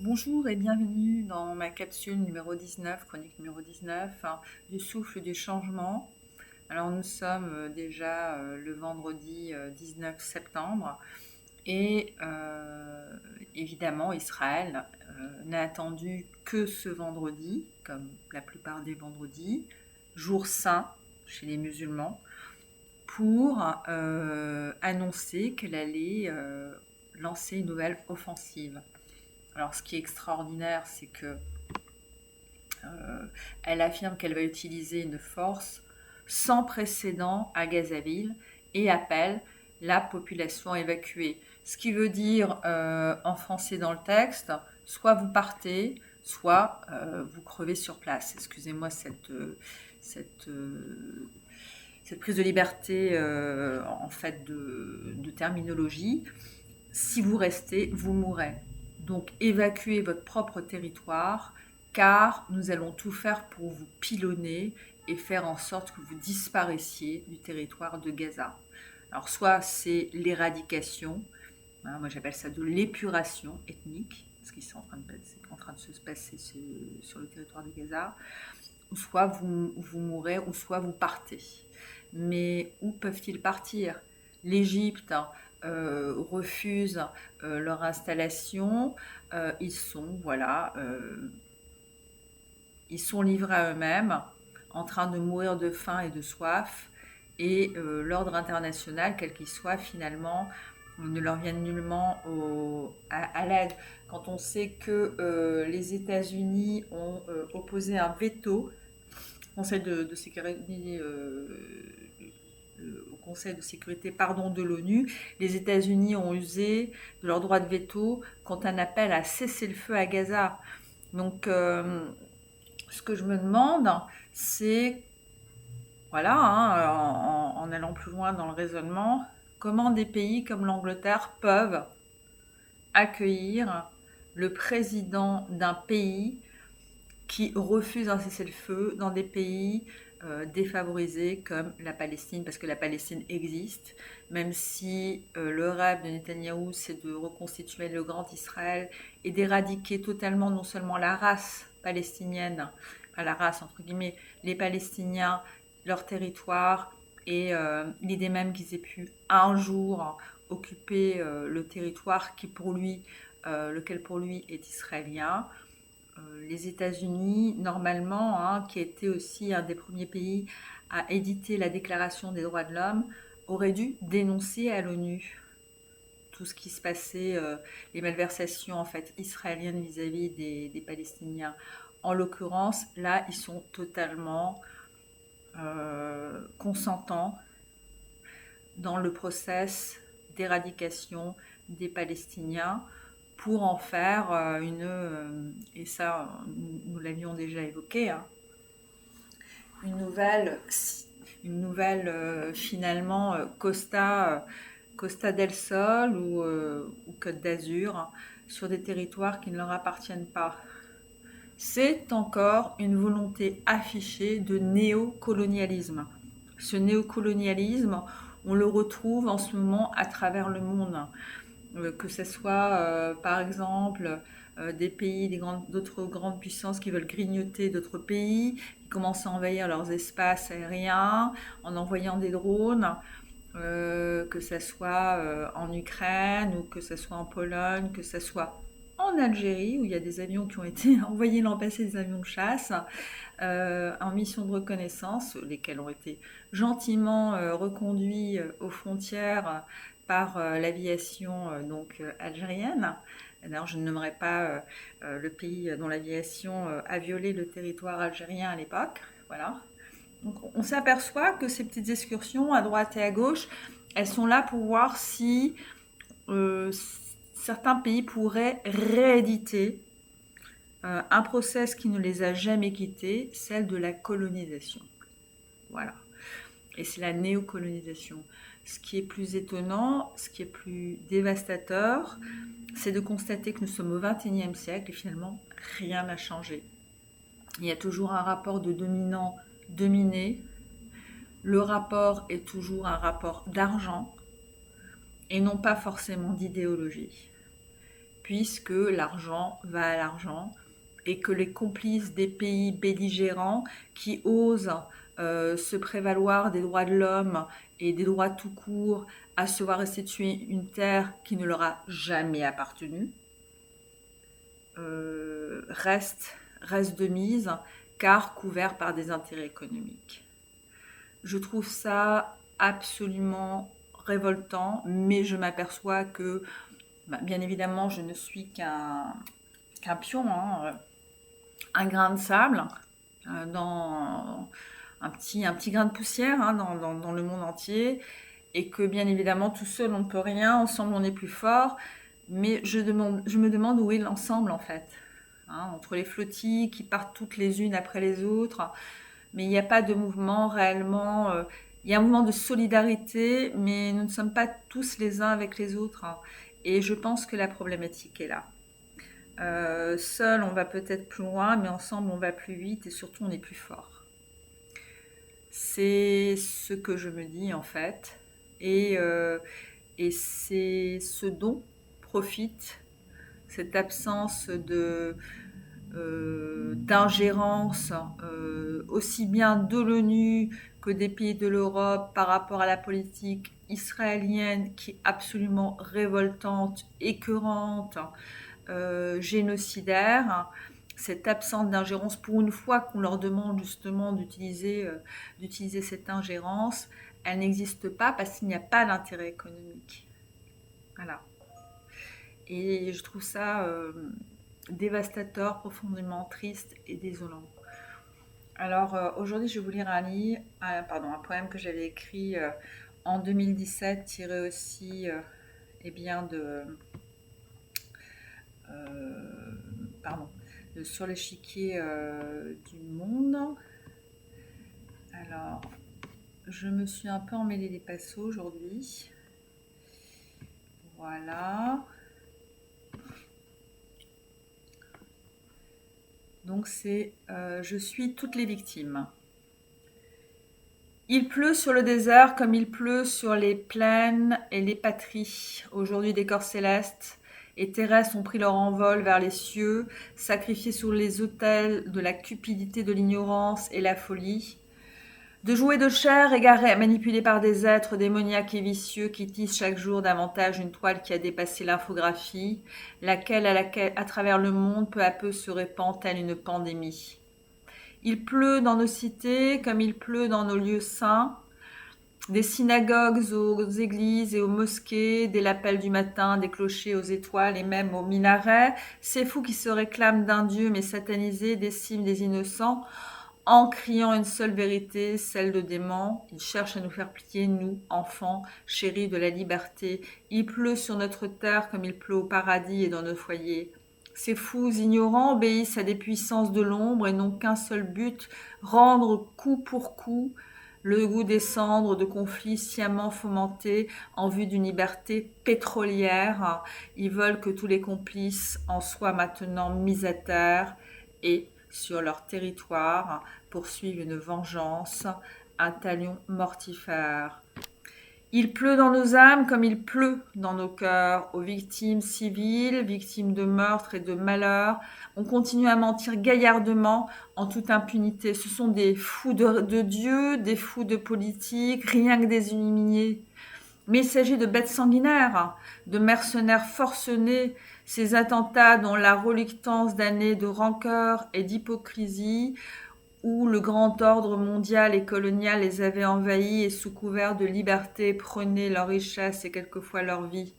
Bonjour et bienvenue dans ma capsule numéro 19, chronique numéro 19, du souffle du changement. Alors nous sommes déjà le vendredi 19 septembre et évidemment Israël n'a attendu que ce vendredi, comme la plupart des vendredis, jour saint chez les musulmans, pour annoncer qu'elle allait lancer une nouvelle offensive. Alors, ce qui est extraordinaire, c'est que elle affirme qu'elle va utiliser une force sans précédent à Gazaville et appelle la population à évacuer. Ce qui veut dire, en français dans le texte, soit vous partez, soit vous crevez sur place. Excusez-moi cette, cette prise de liberté en fait de terminologie. Si vous restez, vous mourrez. Donc évacuez votre propre territoire, car nous allons tout faire pour vous pilonner et faire en sorte que vous disparaissiez du territoire de Gaza. Alors soit c'est l'éradication, hein, moi j'appelle ça de l'épuration ethnique, ce qui est en train de se passer sur le territoire de Gaza, ou soit vous mourrez, ou soit vous partez. Mais où peuvent-ils partir? L'Égypte refuse leur installation. Ils sont, voilà, ils sont livrés à eux-mêmes, en train de mourir de faim et de soif. Et l'ordre international, quel qu'il soit, finalement, ne leur vient nullement à l'aide. Quand on sait que les États-Unis ont opposé un veto Conseil de sécurité, au Conseil de sécurité de l'ONU, les États-Unis ont usé de leur droit de veto quand un appel à cesser le feu à Gaza. Donc, ce que je me demande, c'est, voilà, hein, en allant plus loin dans le raisonnement, comment des pays comme l'Angleterre peuvent accueillir le président d'un pays qui refusent un cessez-le-feu dans des pays défavorisés comme la Palestine, parce que la Palestine existe, même si le rêve de Netanyahou, c'est de reconstituer le grand Israël et d'éradiquer totalement non seulement la race palestinienne, pas la race entre guillemets, les Palestiniens, leur territoire, et l'idée même qu'ils aient pu un jour occuper le territoire lequel pour lui est israélien. Les États-Unis, normalement, hein, qui était aussi un des premiers pays à éditer la Déclaration des droits de l'homme, auraient dû dénoncer à l'ONU tout ce qui se passait, les malversations en fait israéliennes vis-à-vis des Palestiniens. En l'occurrence, là, ils sont totalement consentants dans le process d'éradication des Palestiniens pour en faire et ça nous l'avions déjà évoqué, hein, une nouvelle, finalement Costa del Sol ou Côte d'Azur, hein, sur des territoires qui ne leur appartiennent pas. C'est encore une volonté affichée de néocolonialisme. Ce néocolonialisme, on le retrouve en ce moment à travers le monde. Que ce soit par exemple des pays, d'autres grandes puissances qui veulent grignoter d'autres pays, qui commencent à envahir leurs espaces aériens en envoyant des drones, que ce soit en Ukraine ou que ce soit en Pologne, que ce soit en Algérie, où il y a des avions qui ont été envoyés l'an passé, des avions de chasse, en mission de reconnaissance, lesquels ont été gentiment reconduits aux frontières par l'aviation algérienne. D'ailleurs, je ne nommerai pas le pays dont l'aviation a violé le territoire algérien à l'époque. Voilà. Donc, on s'aperçoit que ces petites excursions à droite et à gauche, elles sont là pour voir si euh, certains pays pourraient rééditer un process qui ne les a jamais quittés, celle de la colonisation. Voilà. Et c'est la néocolonisation. Ce qui est plus étonnant, ce qui est plus dévastateur, c'est de constater que nous sommes au XXIe siècle et finalement rien n'a changé. Il y a toujours un rapport de dominant-dominé. Le rapport est toujours un rapport d'argent et non pas forcément d'idéologie. puisque l'argent va à l'argent et que les complices des pays belligérants qui osent se prévaloir des droits de l'homme et des droits tout court à se voir restituer une terre qui ne leur a jamais appartenu, reste de mise, car couvert par des intérêts économiques. Je trouve ça absolument révoltant, mais je m'aperçois que, bien évidemment, je ne suis qu'un pion, un grain de sable dans un petit grain de poussière dans le monde entier, et que bien évidemment tout seul on ne peut rien, ensemble on est plus fort, mais je me demande où est l'ensemble en fait, entre les flottilles qui partent toutes les unes après les autres, mais il n'y a pas de mouvement réellement. Il y a un mouvement de solidarité, mais nous ne sommes pas tous les uns avec les autres, et je pense que la problématique est là. Seul on va peut-être plus loin, mais ensemble on va plus vite et surtout on est plus fort. C'est ce que je me dis en fait, et c'est ce dont profite cette absence d'ingérence aussi bien de l'ONU que des pays de l'Europe par rapport à la politique israélienne qui est absolument révoltante, écœurante, génocidaire. Cette absence d'ingérence, pour une fois qu'on leur demande justement d'utiliser cette ingérence, elle n'existe pas parce qu'il n'y a pas d'intérêt économique. Voilà. Et je trouve ça dévastateur, profondément triste et désolant. Alors aujourd'hui, je vais vous lire un poème que j'avais écrit en 2017, tiré aussi Sur l'échiquier du monde. Alors, je me suis un peu emmêlé les pinceaux aujourd'hui. Voilà. Donc c'est je suis toutes les victimes. Il pleut sur le désert comme il pleut sur les plaines et les patries. Aujourd'hui des corps célestes et terrestres ont pris leur envol vers les cieux, sacrifiés sur les autels de la cupidité, de l'ignorance et la folie. De jouets de chair égarés, manipulés par des êtres démoniaques et vicieux qui tissent chaque jour davantage une toile qui a dépassé l'infographie, laquelle à travers le monde peu à peu se répand telle une pandémie. Il pleut dans nos cités comme il pleut dans nos lieux saints, des synagogues aux églises et aux mosquées, dès l'appel du matin, des clochers aux étoiles et même aux minarets, ces fous qui se réclament d'un Dieu mais satanisés déciment des innocents, en criant une seule vérité, celle de dément. Ils cherchent à nous faire plier, nous, enfants, chéris de la liberté. Il pleut sur notre terre comme il pleut au paradis et dans nos foyers. Ces fous ignorants obéissent à des puissances de l'ombre et n'ont qu'un seul but, rendre coup pour coup le goût des cendres de conflits sciemment fomentés en vue d'une liberté pétrolière. Ils veulent que tous les complices en soient maintenant mis à terre et, sur leur territoire, poursuivent une vengeance, un talion mortifère. Il pleut dans nos âmes comme il pleut dans nos cœurs, aux victimes civiles, victimes de meurtres et de malheurs. On continue à mentir gaillardement en toute impunité. Ce sont des fous de Dieu, des fous de politique, rien que des illuminés. Mais il s'agit de bêtes sanguinaires, de mercenaires forcenés, ces attentats dont la reluctance d'années de rancœur et d'hypocrisie, où le grand ordre mondial et colonial les avait envahis et sous couvert de liberté prenaient leurs richesses et quelquefois leur vie.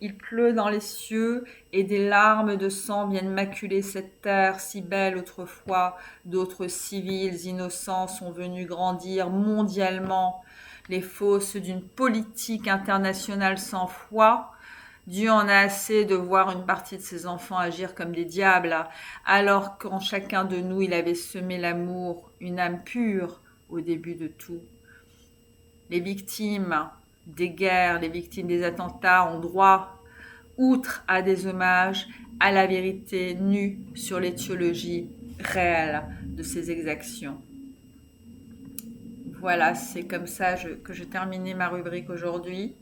Il pleut dans les cieux et des larmes de sang viennent maculer cette terre si belle autrefois. D'autres civils innocents sont venus grandir mondialement les fosses d'une politique internationale sans foi. Dieu en a assez de voir une partie de ses enfants agir comme des diables, alors qu'en chacun de nous il avait semé l'amour, une âme pure au début de tout. Les victimes des guerres, les victimes des attentats ont droit, outre à des hommages, à la vérité nue sur l'étiologie réelle de ces exactions. Voilà, c'est comme ça que je terminais ma rubrique aujourd'hui.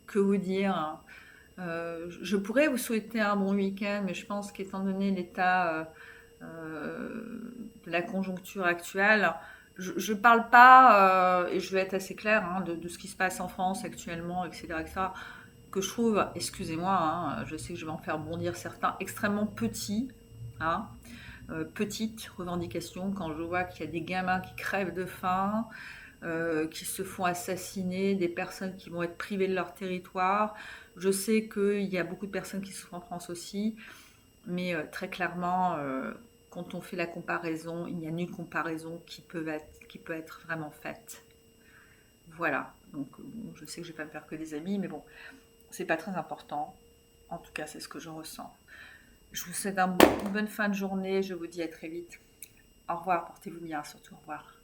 Que vous dire ? Je pourrais vous souhaiter un bon week-end, mais je pense qu'étant donné l'état de la conjoncture actuelle, je ne parle pas, et je vais être assez claire, hein, de ce qui se passe en France actuellement, etc., etc., que je trouve, excusez-moi, hein, je sais que je vais en faire bondir certains, extrêmement petits, hein, petites revendications, quand je vois qu'il y a des gamins qui crèvent de faim, qui se font assassiner, des personnes qui vont être privées de leur territoire. Je sais qu'il y a beaucoup de personnes qui souffrent en France aussi, mais très clairement, quand on fait la comparaison, il n'y a nulle comparaison qui peut être vraiment faite. Voilà, donc bon, je sais que je ne vais pas me faire que des amis, mais bon, c'est pas très important. En tout cas, c'est ce que je ressens. Je vous souhaite une bonne fin de journée, je vous dis à très vite. Au revoir, portez-vous bien, surtout au revoir.